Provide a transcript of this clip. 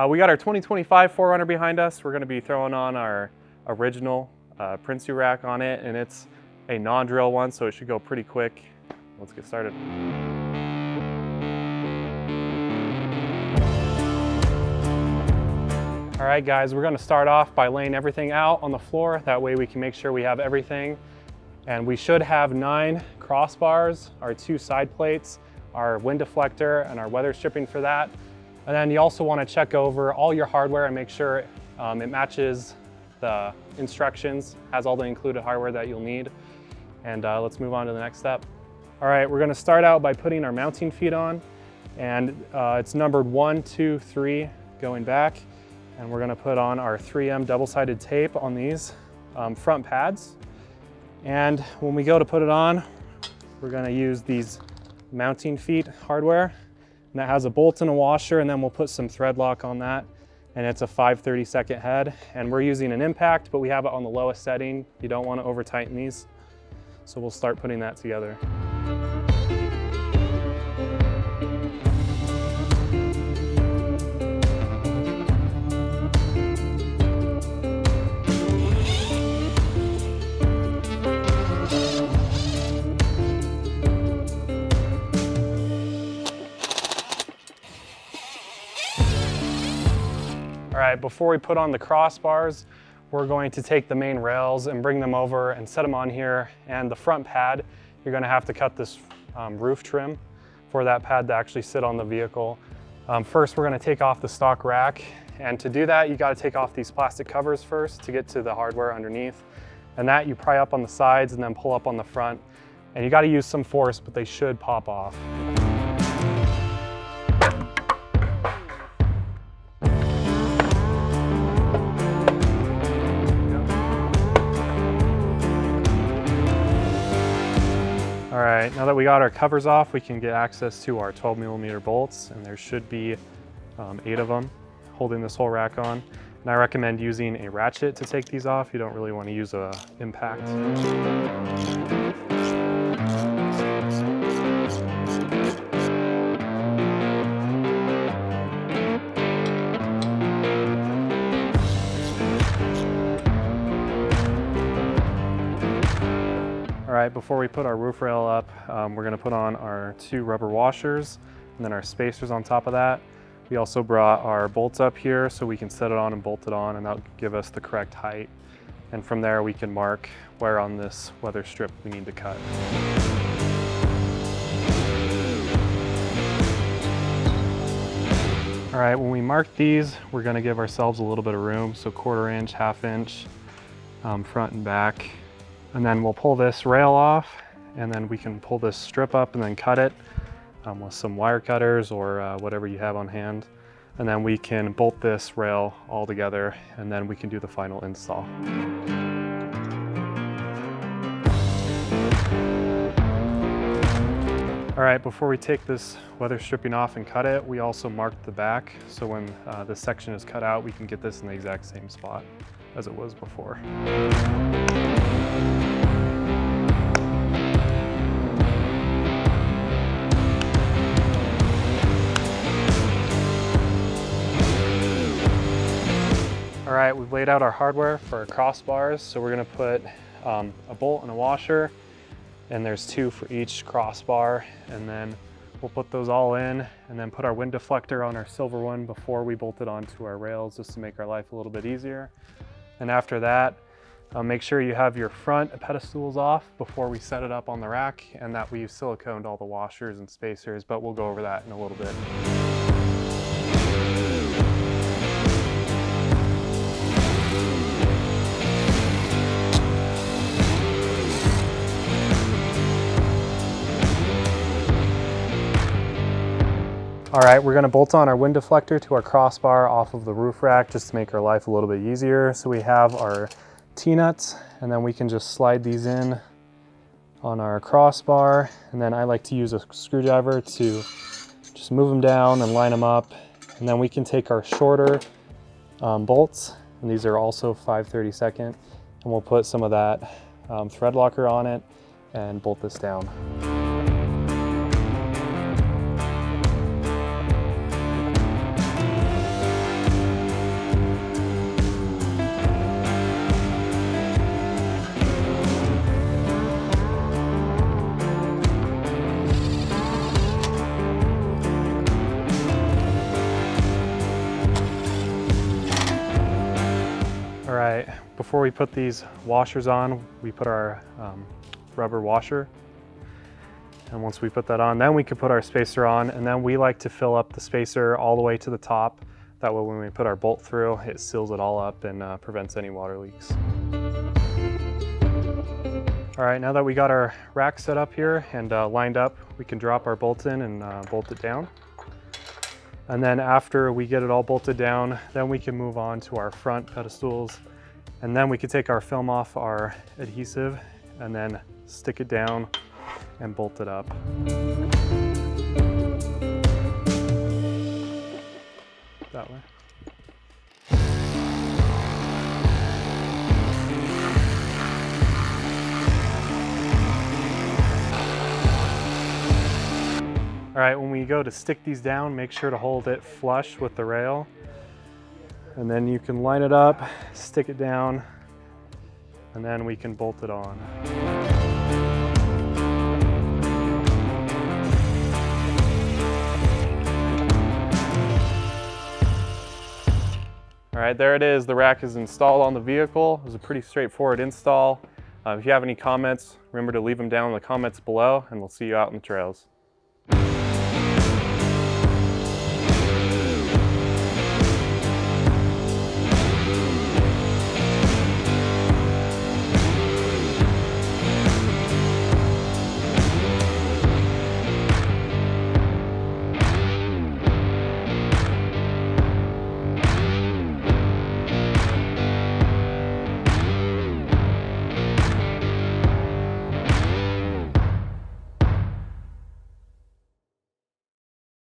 We got our 2025 4Runner behind us. We're going to be throwing on our original Prinsu Rack on it, and it's a non-drill one, so it should go pretty quick. Let's get started. All right, guys, we're going to start off by laying everything out on the floor. That way we can make sure we have everything. And we should have 9 crossbars, our 2 side plates, our wind deflector, and our weather stripping for that. And then you also want to check over all your hardware and make sure it matches the instructions, has all the included hardware that you'll need. And let's move on to the next step. All right, we're going to start out by putting our mounting feet on, and it's numbered 1, 2, 3 going back. And we're going to put on our 3M double-sided tape on these front pads. And when we go to put it on, we're going to use these mounting feet hardware. And that has a bolt and a washer, and then we'll put some thread lock on that. And it's a 5/32 head. And we're using an impact, but we have it on the lowest setting. You don't want to over tighten these. So we'll start putting that together. All right, before we put on the crossbars, we're going to take the main rails and bring them over and set them on here. And the front pad, you're gonna have to cut this roof trim for that pad to actually sit on the vehicle. First, we're gonna take off the stock rack. And to do that, you gotta take off these plastic covers first to get to the hardware underneath. And that you pry up on the sides and then pull up on the front. And you gotta use some force, but they should pop off. All right, now that we got our covers off, we can get access to our 12mm bolts, and there should be 8 of them holding this whole rack on. And I recommend using a ratchet to take these off. You don't really want to use an impact. All right, before we put our roof rail up, we're gonna put on our 2 rubber washers and then our spacers on top of that. We also brought our bolts up here so we can set it on and bolt it on, and that'll give us the correct height. And from there we can mark where on this weather strip we need to cut. All right, when we mark these, we're gonna give ourselves a little bit of room, so 1/4 inch, 1/2 inch, front and back. And then we'll pull this rail off, and then we can pull this strip up and then cut it with some wire cutters or whatever you have on hand. And then we can bolt this rail all together, and then we can do the final install. All right, before we take this weather stripping off and cut it, we also marked the back. So when this section is cut out, we can get this in the exact same spot as it was before. All right, we've laid out our hardware for our crossbars. So we're gonna put a bolt and a washer, and there's 2 for each crossbar. And then we'll put those all in and then put our wind deflector on our silver one before we bolt it onto our rails, just to make our life a little bit easier. And after that, make sure you have your front pedestals off before we set it up on the rack, and that we've siliconed all the washers and spacers, but we'll go over that in a little bit. All right, we're gonna bolt on our wind deflector to our crossbar off of the roof rack just to make our life a little bit easier. So we have our T-nuts, and then we can just slide these in on our crossbar. And then I like to use a screwdriver to just move them down and line them up. And then we can take our shorter bolts, and these are also 5/32, and we'll put some of that thread locker on it and bolt this down. All right, before we put these washers on, we put our rubber washer. And once we put that on, then we can put our spacer on, and then we like to fill up the spacer all the way to the top. That way when we put our bolt through, it seals it all up and prevents any water leaks. All right, now that we got our rack set up here and lined up, we can drop our bolts in and bolt it down. And then after we get it all bolted down, then we can move on to our front pedestals. And then we can take our film off our adhesive and then stick it down and bolt it up. That way. All right, when we go to stick these down, make sure to hold it flush with the rail. And then you can line it up, stick it down, and then we can bolt it on. All right, there it is. The rack is installed on the vehicle. It was a pretty straightforward install. If you have any comments, remember to leave them down in the comments below, and we'll see you out in the trails.